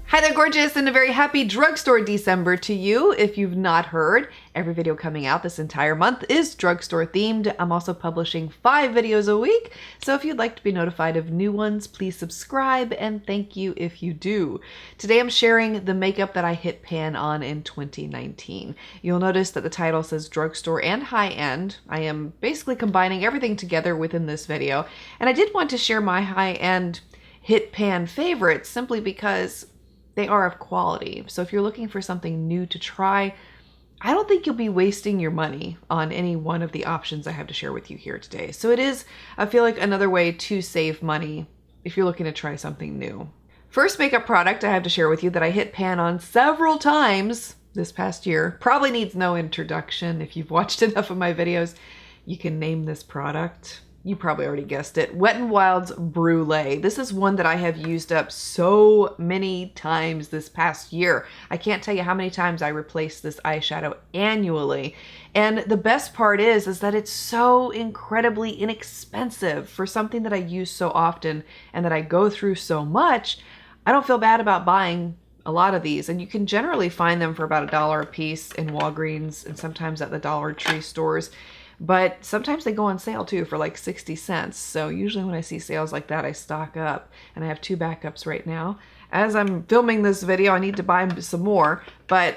Hi there, gorgeous, and a very happy drugstore December to you. If you've not heard, every video coming out this entire month is drugstore themed. I'm also publishing 5 videos a week, so if you'd like to be notified of new ones, please subscribe, and thank you if you do. Today I'm sharing the makeup that I hit pan on in 2019. You'll notice that the title says drugstore and high-end. I am basically combining everything together within this video, and I did want to share my high-end hit pan favorites simply because they are of quality. So if you're looking for something new to try, I don't think you'll be wasting your money on any one of the options I have to share with you here today. So it is, I feel like, another way to save money if you're looking to try something new. First makeup product I have to share with you that I hit pan on several times this past year, probably needs no introduction. If you've watched enough of my videos, you can name this product. You probably already guessed it. N Wild Brûlée. This is one that I have used up so many times this past year. I can't tell you how many times I replaced this eyeshadow annually. And the best part is that it's so incredibly inexpensive for something that I use so often and that I go through so much. I don't feel bad about buying a lot of these, and you can generally find them for about $1 a piece in Walgreens and sometimes at the Dollar Tree stores. But sometimes they go on sale too for like 60 cents. So usually when I see sales like that, I stock up, and I have 2 backups right now. As I'm filming this video, I need to buy some more, but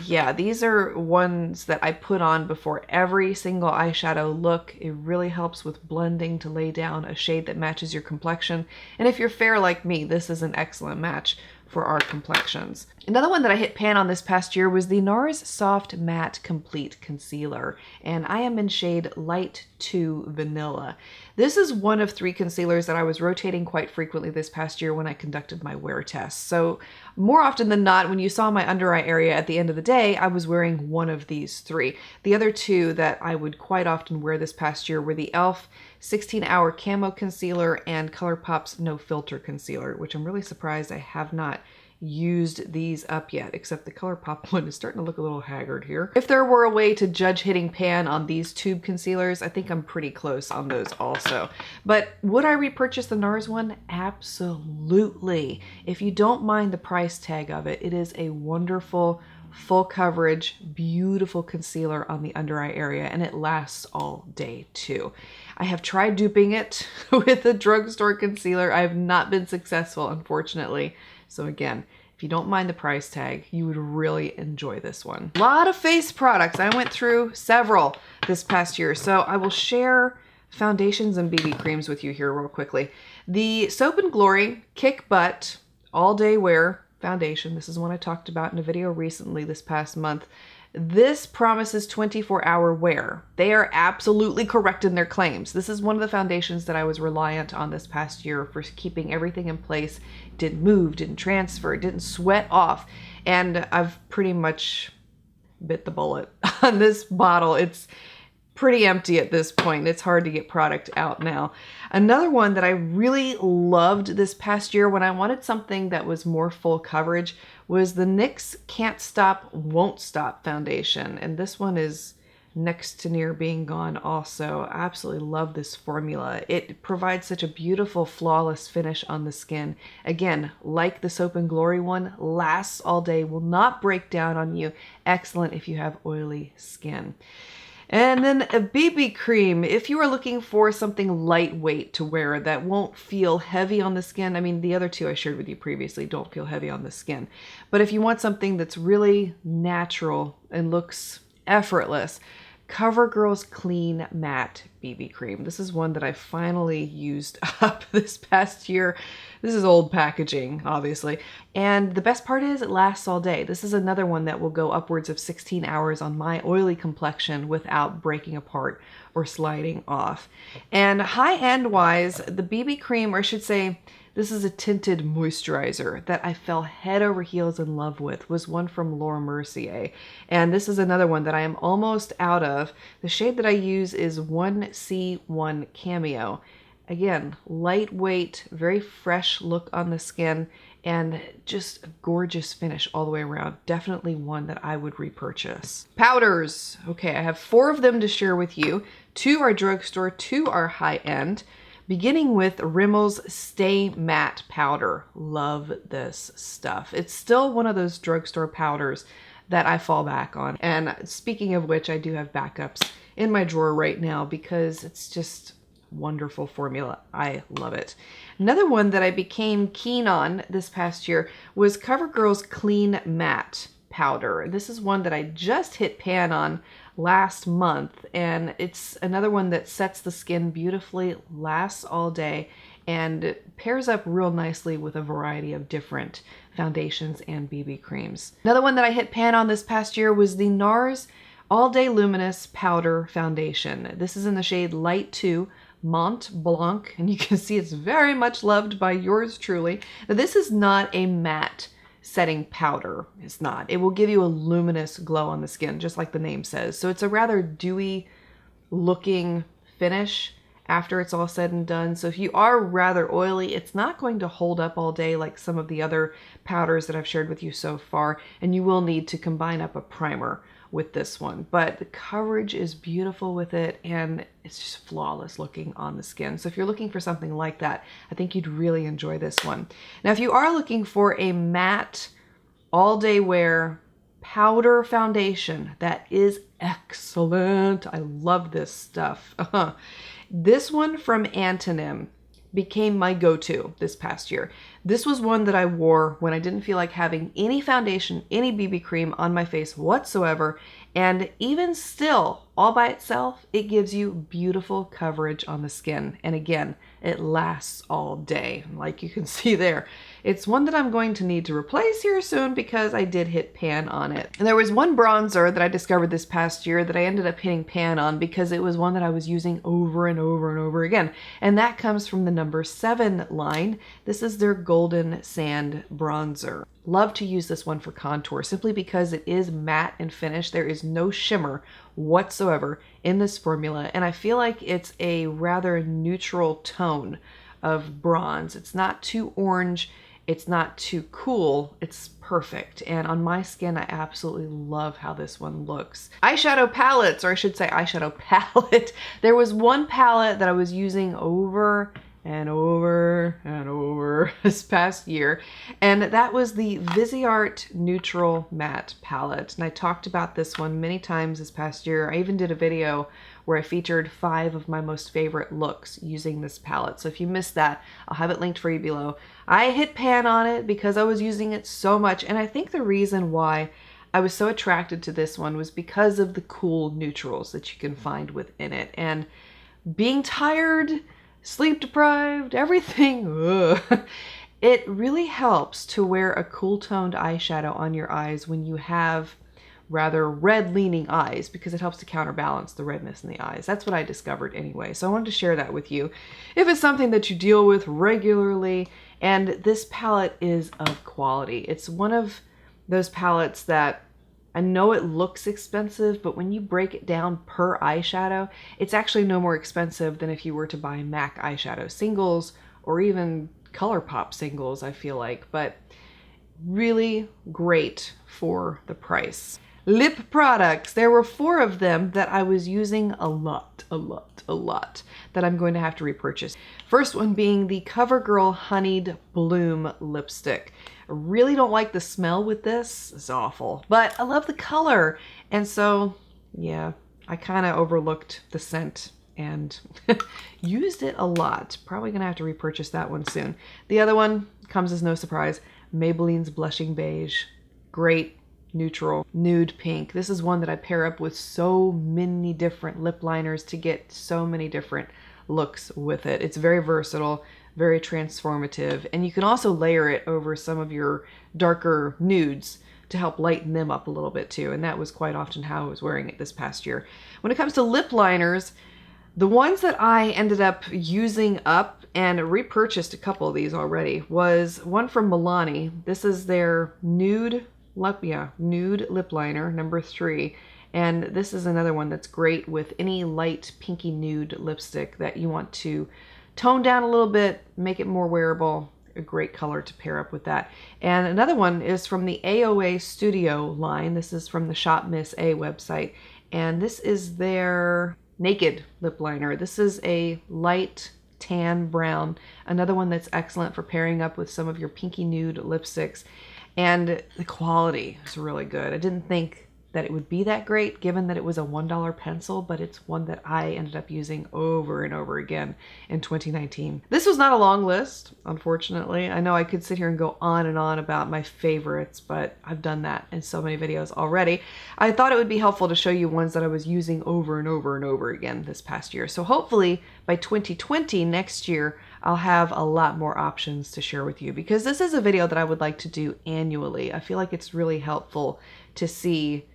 yeah, these are ones that I put on before every single eyeshadow look. It really helps with blending to lay down a shade that matches your complexion. And if you're fair like me, this is an excellent match for our complexions. Another one that I hit pan on this past year was the NARS Soft Matte Complete Concealer, and I am in shade Light 2 Vanilla. This is one of 3 concealers that I was rotating quite frequently this past year when I conducted my wear tests. So more often than not, when you saw my under eye area at the end of the day, I was wearing one of these 3. The other 2 that I would quite often wear this past year were the e.l.f. 16-Hour Camo Concealer and ColourPop's No Filter Concealer, which I'm really surprised I have not used these up yet, except the ColourPop one is starting to look a little haggard here. If there were a way to judge hitting pan on these tube concealers, I think I'm pretty close on those also. But would I repurchase the NARS one? Absolutely. If you don't mind the price tag of it, it is a wonderful, full coverage, beautiful concealer on the under eye area, and it lasts all day too. I have tried duping it with a drugstore concealer. I have not been successful, unfortunately. So again, if you don't mind the price tag, you would really enjoy this one. A lot of face products. I went through several this past year, so I will share foundations and BB creams with you here real quickly. The Soap & Glory Kick Butt All Day Wear Foundation. This is one I talked about in a video recently this past month. This promises 24-hour wear. They are absolutely correct in their claims. This is one of the foundations that I was reliant on this past year for keeping everything in place. Didn't move, didn't transfer, didn't sweat off. And I've pretty much bit the bullet on this bottle. It's pretty empty at this point. It's hard to get product out now. Another one that I really loved this past year when I wanted something that was more full coverage was the NYX Can't Stop, Won't Stop foundation. And this one is next to near being gone also. I absolutely love this formula. It provides such a beautiful, flawless finish on the skin. Again, like the Soap & Glory one, lasts all day, will not break down on you. Excellent if you have oily skin. And then a BB cream, if you are looking for something lightweight to wear that won't feel heavy on the skin. I mean, the other 2 I shared with you previously don't feel heavy on the skin. But if you want something that's really natural and looks effortless, Covergirl's Clean Matte BB Cream. This is one that I finally used up this past year. This is old packaging, obviously. And the best part is it lasts all day. This is another one that will go upwards of 16 hours on my oily complexion without breaking apart or sliding off. And high-end wise, the BB cream, or I should say, this is a tinted moisturizer that I fell head over heels in love with, was one from Laura Mercier. And this is another one that I am almost out of. The shade that I use is 1C1 Cameo. Again, lightweight, very fresh look on the skin, and just a gorgeous finish all the way around. Definitely one that I would repurchase. Powders. Okay, I have 4 of them to share with you. 2 are drugstore, 2 are high-end. Beginning with Rimmel's Stay Matte Powder. Love this stuff. It's still one of those drugstore powders that I fall back on. And speaking of which, I do have backups in my drawer right now because it's just wonderful formula. I love it. Another one that I became keen on this past year was CoverGirl's Clean Matte Powder. This is one that I just hit pan on last month, and it's another one that sets the skin beautifully, lasts all day, and pairs up real nicely with a variety of different foundations and BB creams. Another one that I hit pan on this past year was the NARS All Day Luminous Powder Foundation. This is in the shade Light 2 Mont Blanc, and you can see it's very much loved by yours truly. Now, this is not a matte setting powder. It's not. It will give you a luminous glow on the skin, just like the name says. So it's a rather dewy looking finish after it's all said and done. So if you are rather oily, it's not going to hold up all day like some of the other powders that I've shared with you so far, and you will need to combine up a primer with this one. But the coverage is beautiful with it, and it's just flawless looking on the skin. So if you're looking for something like that, I think you'd really enjoy this one. Now, if you are looking for a matte all-day wear powder foundation, that is excellent. I love this stuff. This one from Antonym became my go-to this past year. This was one that I wore when I didn't feel like having any foundation, any BB cream on my face whatsoever. And even still, all by itself, it gives you beautiful coverage on the skin. And again, it lasts all day, like you can see there. It's one that I'm going to need to replace here soon because I did hit pan on it. And there was one bronzer that I discovered this past year that I ended up hitting pan on because it was one that I was using over and over and over again. And that comes from the number 7 line. This is their Golden Sand Bronzer. Love to use this one for contour simply because it is matte and finished. There is no shimmer whatsoever in this formula, and I feel like it's a rather neutral tone of bronze. It's not too orange, it's not too cool, it's perfect. And on my skin, I absolutely love how this one looks. Eyeshadow palettes, or I should say eyeshadow palette. There was one palette that I was using over and over and over this past year, and that was the Viseart Neutral Matte Palette. And I talked about this one many times this past year. I even did a video where I featured 5 of my most favorite looks using this palette. So if you missed that, I'll have it linked for you below. I hit pan on it because I was using it so much, and I think the reason why I was so attracted to this one was because of the cool neutrals that you can find within it. And being tired, sleep deprived, everything, it really helps to wear a cool toned eyeshadow on your eyes when you have rather red leaning eyes, because it helps to counterbalance the redness in the eyes. That's what I discovered anyway. So I wanted to share that with you if it's something that you deal with regularly. And this palette is of quality. It's one of those palettes that I know it looks expensive, but when you break it down per eyeshadow, it's actually no more expensive than if you were to buy MAC eyeshadow singles or even ColourPop singles, I feel like, but really great for the price. Lip products. There were 4 of them that I was using a lot that I'm going to have to repurchase. First one being the Covergirl Honeyed Bloom lipstick. I really don't like the smell with this. It's awful, but I love the color. And so, yeah, I kind of overlooked the scent and used it a lot. Probably gonna have to repurchase that one soon. The other one comes as no surprise, Maybelline's Blushing Beige. Great neutral nude pink. This is one that I pair up with so many different lip liners to get so many different looks with it. It's very versatile, very transformative, and you can also layer it over some of your darker nudes to help lighten them up a little bit too, and that was quite often how I was wearing it this past year. When it comes to lip liners, the ones that I ended up using up and repurchased a couple of these already was one from Milani. This is their Nude lip liner, number 3. And this is another one that's great with any light pinky nude lipstick that you want to tone down a little bit, make it more wearable. A great color to pair up with that. And another one is from the AOA Studio line. This is from the Shop Miss A website. And this is their Naked lip liner. This is a light tan brown. Another one that's excellent for pairing up with some of your pinky nude lipsticks. And the quality is really good. I didn't think that it would be that great given that it was a $1 pencil, but it's one that I ended up using over and over again in 2019. This was not a long list, unfortunately. I know I could sit here and go on and on about my favorites, but I've done that in so many videos already. I thought it would be helpful to show you ones that I was using over and over and over again this past year. So hopefully by 2020, next year, I'll have a lot more options to share with you, because this is a video that I would like to do annually. I feel like it's really helpful to see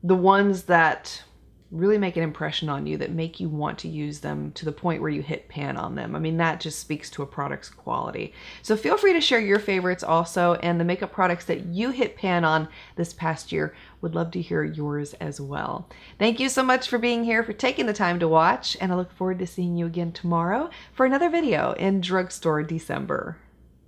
the ones that really make an impression on you, that make you want to use them to the point where you hit pan on them. I mean, that just speaks to a product's quality. So feel free to share your favorites also, and the makeup products that you hit pan on this past year. Would love to hear yours as well. Thank you so much for being here, for taking the time to watch, and I look forward to seeing you again tomorrow for another video in Drugstore December.